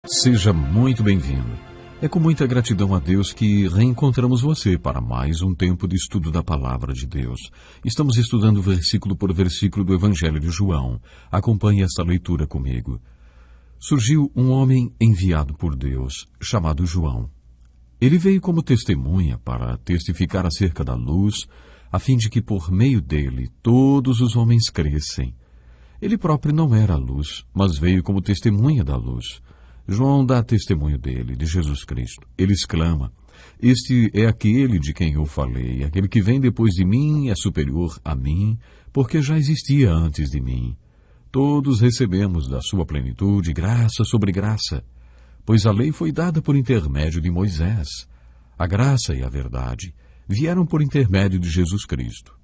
Seja muito bem-vindo. É com muita gratidão a Deus que reencontramos você para mais um tempo de estudo da Palavra de Deus. Estamos estudando versículo por versículo do Evangelho de João. Acompanhe esta leitura comigo. Surgiu um homem enviado por Deus, chamado João. Ele veio como testemunha para testificar acerca da luz, a fim de que por meio dele todos os homens crescem. Ele próprio não era a luz, mas veio como testemunha da luz. João dá testemunho dele, de Jesus Cristo. Ele exclama: "Este é aquele de quem eu falei, aquele que vem depois de mim é superior a mim, porque já existia antes de mim. Todos recebemos da sua plenitude graça sobre graça, pois a lei foi dada por intermédio de Moisés. A graça e a verdade vieram por intermédio de Jesus Cristo."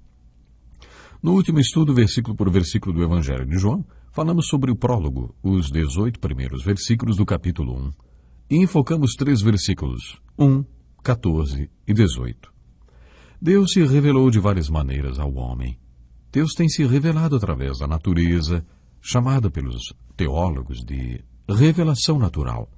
No último estudo, versículo por versículo do Evangelho de João, falamos sobre o prólogo, os 18 primeiros versículos do capítulo 1, e enfocamos 3 versículos, 1, 14 e 18. Deus se revelou de várias maneiras ao homem. Deus tem se revelado através da natureza, chamada pelos teólogos de revelação natural.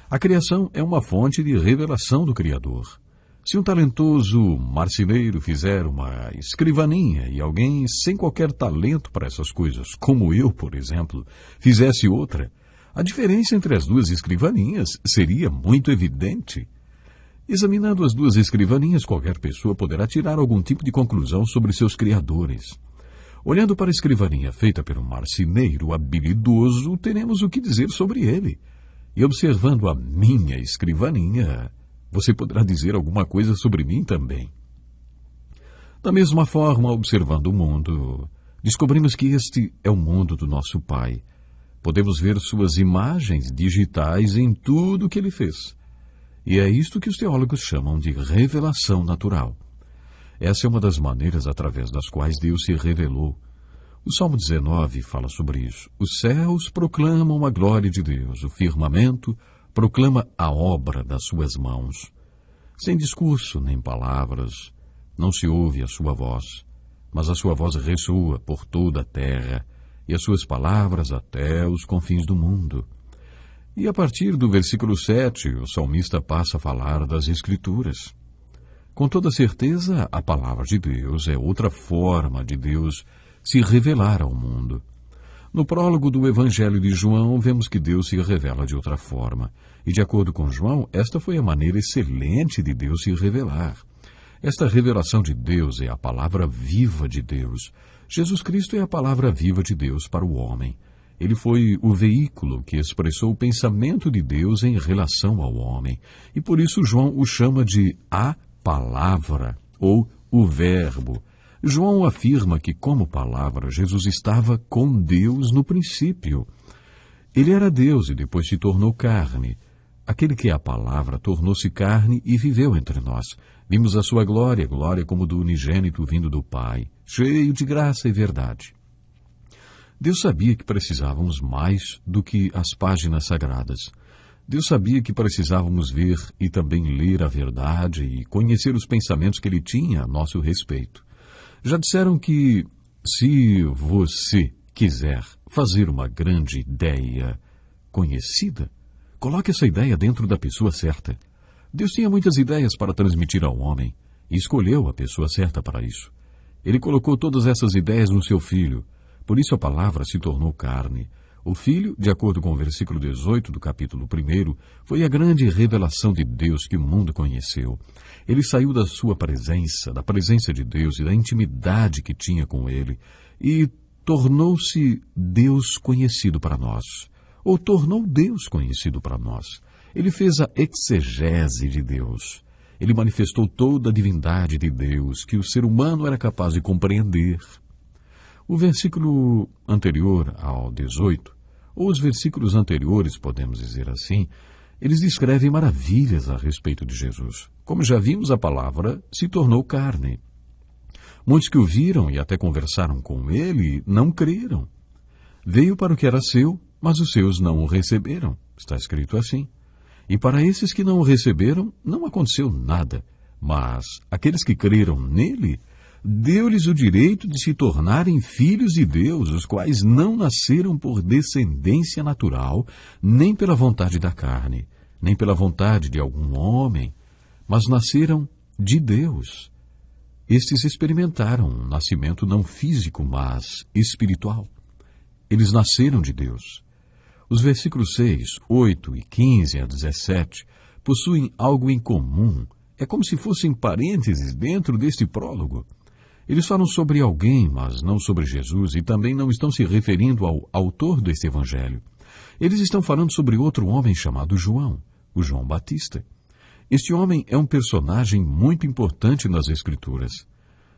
A criação é uma fonte de revelação do Criador. Se um talentoso marceneiro fizer uma escrivaninha e alguém sem qualquer talento para essas coisas, como eu, por exemplo, fizesse outra, a diferença entre as duas escrivaninhas seria muito evidente. Examinando as duas escrivaninhas, qualquer pessoa poderá tirar algum tipo de conclusão sobre seus criadores. Olhando para a escrivaninha feita pelo marceneiro habilidoso, teremos o que dizer sobre ele. E observando a minha escrivaninha, você poderá dizer alguma coisa sobre mim também. Da mesma forma, observando o mundo, descobrimos que este é o mundo do nosso Pai. Podemos ver suas imagens digitais em tudo que ele fez. E é isto que os teólogos chamam de revelação natural. Essa é uma das maneiras através das quais Deus se revelou. O Salmo 19 fala sobre isso. Os céus proclamam a glória de Deus, o firmamento proclama a obra das suas mãos. Sem discurso nem palavras, não se ouve a sua voz, mas a sua voz ressoa por toda a terra, e as suas palavras até os confins do mundo. E a partir do versículo 7, o salmista passa a falar das Escrituras. Com toda certeza, a palavra de Deus é outra forma de Deus se revelar ao mundo. No prólogo do Evangelho de João, vemos que Deus se revela de outra forma. E de acordo com João, esta foi a maneira excelente de Deus se revelar. Esta revelação de Deus é a palavra viva de Deus. Jesus Cristo é a palavra viva de Deus para o homem. Ele foi o veículo que expressou o pensamento de Deus em relação ao homem. E por isso João o chama de a palavra, ou o verbo. João afirma que, como palavra, Jesus estava com Deus no princípio. Ele era Deus e depois se tornou carne. Aquele que é a palavra tornou-se carne e viveu entre nós. Vimos a sua glória, glória como do unigênito vindo do Pai, cheio de graça e verdade. Deus sabia que precisávamos mais do que as páginas sagradas. Deus sabia que precisávamos ver e também ler a verdade e conhecer os pensamentos que ele tinha a nosso respeito. Já disseram que, se você quiser fazer uma grande ideia conhecida, coloque essa ideia dentro da pessoa certa. Deus tinha muitas ideias para transmitir ao homem e escolheu a pessoa certa para isso. Ele colocou todas essas ideias no seu Filho, por isso a palavra se tornou carne. O Filho, de acordo com o versículo 18 do capítulo 1, foi a grande revelação de Deus que o mundo conheceu. Ele saiu da sua presença, da presença de Deus e da intimidade que tinha com ele, e tornou-se Deus conhecido para nós, ou tornou Deus conhecido para nós. Ele fez a exegese de Deus. Ele manifestou toda a divindade de Deus que o ser humano era capaz de compreender. O versículo anterior ao 18, ou os versículos anteriores, podemos dizer assim, eles descrevem maravilhas a respeito de Jesus. Como já vimos, a palavra se tornou carne. Muitos que o viram e até conversaram com ele não creram. Veio para o que era seu, mas os seus não o receberam. Está escrito assim. E para esses que não o receberam, não aconteceu nada. Mas aqueles que creram nele, deu-lhes o direito de se tornarem filhos de Deus, os quais não nasceram por descendência natural, nem pela vontade da carne, nem pela vontade de algum homem, mas nasceram de Deus. Estes experimentaram um nascimento não físico, mas espiritual. Eles nasceram de Deus. Os versículos 6, 8 e 15 a 17 possuem algo em comum. É como se fossem parênteses dentro deste prólogo. Eles falam sobre alguém, mas não sobre Jesus, e também não estão se referindo ao autor deste evangelho. Eles estão falando sobre outro homem chamado João, o João Batista. Este homem é um personagem muito importante nas Escrituras.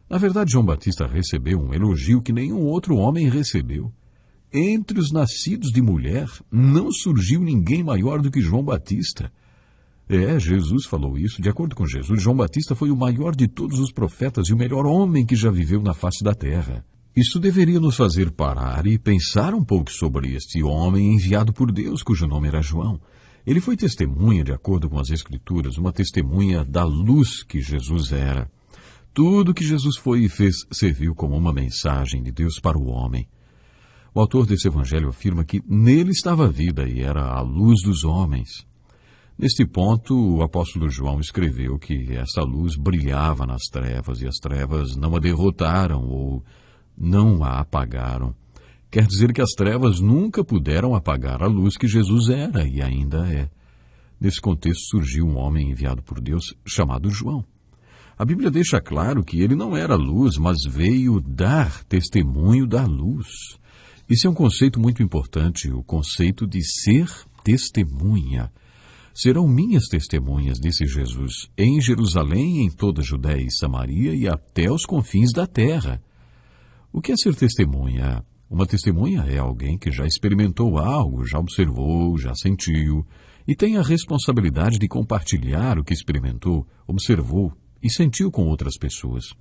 Na verdade, João Batista recebeu um elogio que nenhum outro homem recebeu. Entre os nascidos de mulher, não surgiu ninguém maior do que João Batista. Jesus falou isso. De acordo com Jesus, João Batista foi o maior de todos os profetas e o melhor homem que já viveu na face da terra. Isso deveria nos fazer parar e pensar um pouco sobre este homem enviado por Deus, cujo nome era João. Ele foi testemunha, de acordo com as Escrituras, uma testemunha da luz que Jesus era. Tudo que Jesus foi e fez serviu como uma mensagem de Deus para o homem. O autor desse evangelho afirma que nele estava a vida e era a luz dos homens. Neste ponto, o apóstolo João escreveu que essa luz brilhava nas trevas e as trevas não a derrotaram ou não a apagaram. Quer dizer que as trevas nunca puderam apagar a luz que Jesus era e ainda é. Nesse contexto surgiu um homem enviado por Deus chamado João. A Bíblia deixa claro que ele não era luz, mas veio dar testemunho da luz. Isso é um conceito muito importante, o conceito de ser testemunha. Serão minhas testemunhas, disse Jesus, em Jerusalém, em toda a Judéia e Samaria e até os confins da terra. O que é ser testemunha? Uma testemunha é alguém que já experimentou algo, já observou, já sentiu, e tem a responsabilidade de compartilhar o que experimentou, observou e sentiu com outras pessoas.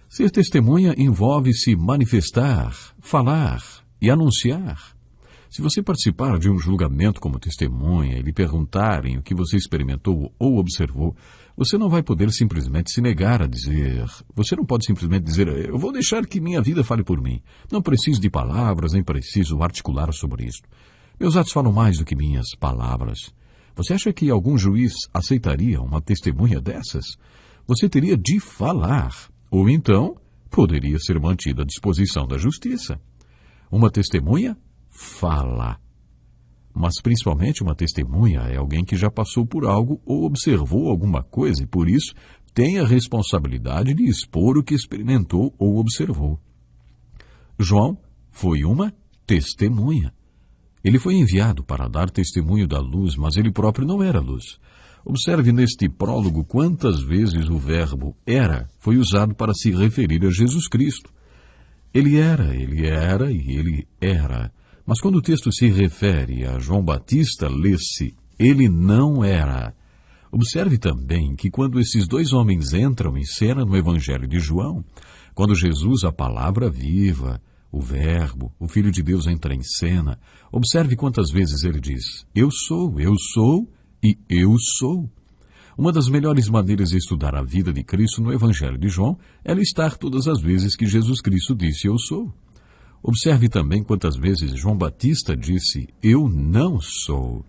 Ser testemunha envolve se manifestar, falar e anunciar. Se você participar de um julgamento como testemunha e lhe perguntarem o que você experimentou ou observou, você não vai poder simplesmente se negar a dizer. Você não pode simplesmente dizer, eu vou deixar que minha vida fale por mim. Não preciso de palavras, nem preciso articular sobre isso. Meus atos falam mais do que minhas palavras. Você acha que algum juiz aceitaria uma testemunha dessas? Você teria de falar, ou então poderia ser mantido à disposição da justiça. Uma testemunha fala. Mas principalmente uma testemunha é alguém que já passou por algo ou observou alguma coisa e por isso tem a responsabilidade de expor o que experimentou ou observou. João foi uma testemunha. Ele foi enviado para dar testemunho da luz, mas ele próprio não era luz. Observe neste prólogo quantas vezes o verbo era foi usado para se referir a Jesus Cristo. Ele era e ele era. Mas quando o texto se refere a João Batista, lê-se, ele não era. Observe também que quando esses dois homens entram em cena no Evangelho de João, quando Jesus, a palavra viva, o Verbo, o Filho de Deus entra em cena, observe quantas vezes ele diz, eu sou e eu sou. Uma das melhores maneiras de estudar a vida de Cristo no Evangelho de João é listar todas as vezes que Jesus Cristo disse eu sou. Observe também quantas vezes João Batista disse eu não sou.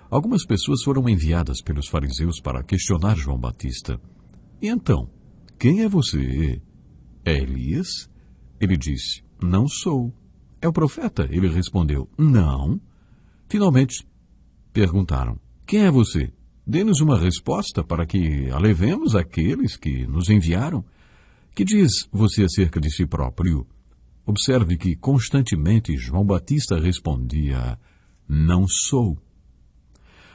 Algumas pessoas foram enviadas pelos fariseus para questionar João Batista. E então, quem é você? É Elias? Ele disse, não sou. É o profeta? Ele respondeu, não. Finalmente, perguntaram, quem é você? Dê-nos uma resposta para que a levemos àqueles que nos enviaram. Que diz você acerca de si próprio? Observe que constantemente João Batista respondia, não sou.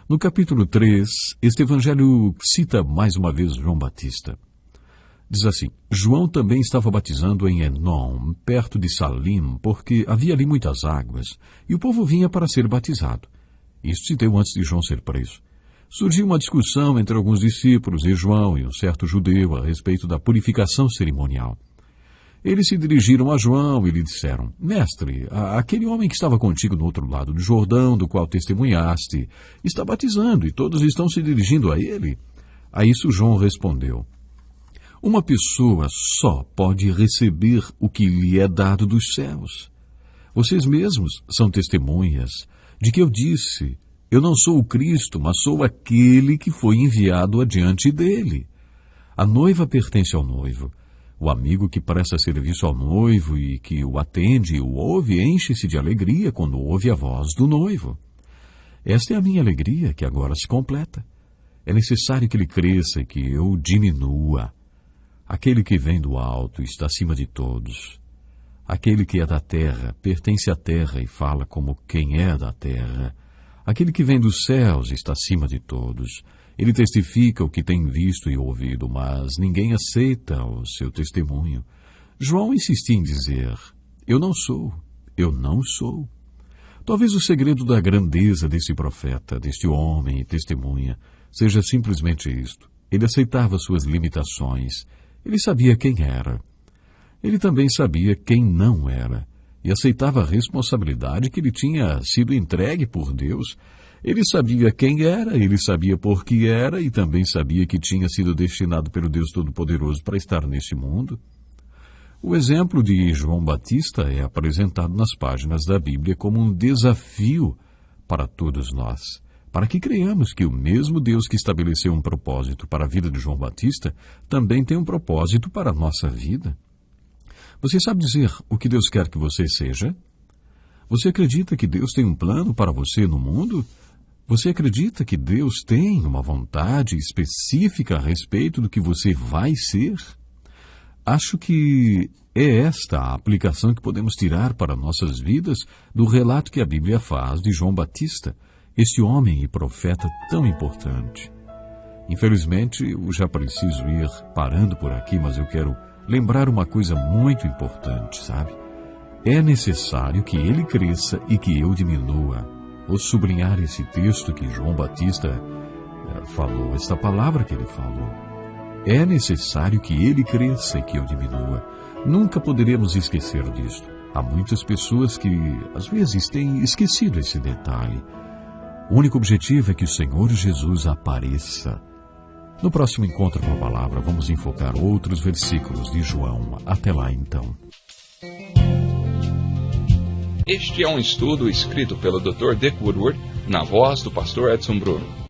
No capítulo 3, este evangelho cita mais uma vez João Batista. Diz assim, João também estava batizando em Enom, perto de Salim, porque havia ali muitas águas, e o povo vinha para ser batizado. Isso se deu antes de João ser preso. Surgiu uma discussão entre alguns discípulos e João e um certo judeu a respeito da purificação cerimonial. Eles se dirigiram a João e lhe disseram, mestre, aquele homem que estava contigo no outro lado do Jordão, do qual testemunhaste, está batizando e todos estão se dirigindo a ele. A isso João respondeu, Uma pessoa só pode receber o que lhe é dado dos céus. Vocês mesmos são testemunhas de que eu disse: eu não sou o Cristo, mas sou aquele que foi enviado adiante dele. A noiva pertence ao noivo. O amigo que presta serviço ao noivo e que o atende e o ouve enche-se de alegria quando ouve a voz do noivo. Esta é a minha alegria que agora se completa. É necessário que ele cresça e que eu diminua. Aquele que vem do alto está acima de todos. Aquele que é da terra pertence à terra e fala como quem é da terra. Aquele que vem dos céus está acima de todos. Ele testifica o que tem visto e ouvido, mas ninguém aceita o seu testemunho. João insistia em dizer: eu não sou. Talvez o segredo da grandeza desse profeta, deste homem e testemunha, seja simplesmente isto. Ele aceitava suas limitações. Ele sabia quem era. Ele também sabia quem não era. E aceitava a responsabilidade que lhe tinha sido entregue por Deus. Ele sabia quem era, ele sabia por que era e também sabia que tinha sido destinado pelo Deus Todo-Poderoso para estar nesse mundo. O exemplo de João Batista é apresentado nas páginas da Bíblia como um desafio para todos nós, para que creiamos que o mesmo Deus que estabeleceu um propósito para a vida de João Batista também tem um propósito para a nossa vida. Você sabe dizer o que Deus quer que você seja? Você acredita que Deus tem um plano para você no mundo? Você acredita que Deus tem uma vontade específica a respeito do que você vai ser? Acho que é esta a aplicação que podemos tirar para nossas vidas do relato que a Bíblia faz de João Batista, este homem e profeta tão importante. Infelizmente, eu já preciso ir parando por aqui, mas eu quero lembrar uma coisa muito importante, sabe? É necessário que ele cresça e que eu diminua. Vou sublinhar esse texto que João Batista falou, esta palavra que ele falou. É necessário que ele cresça e que eu diminua. Nunca poderemos esquecer disto. Há muitas pessoas que, às vezes, têm esquecido esse detalhe. O único objetivo é que o Senhor Jesus apareça. No próximo encontro com a palavra, vamos enfocar outros versículos de João. Até lá, então. Este é um estudo escrito pelo Dr. Dick Woodward, na voz do pastor Edson Bruno.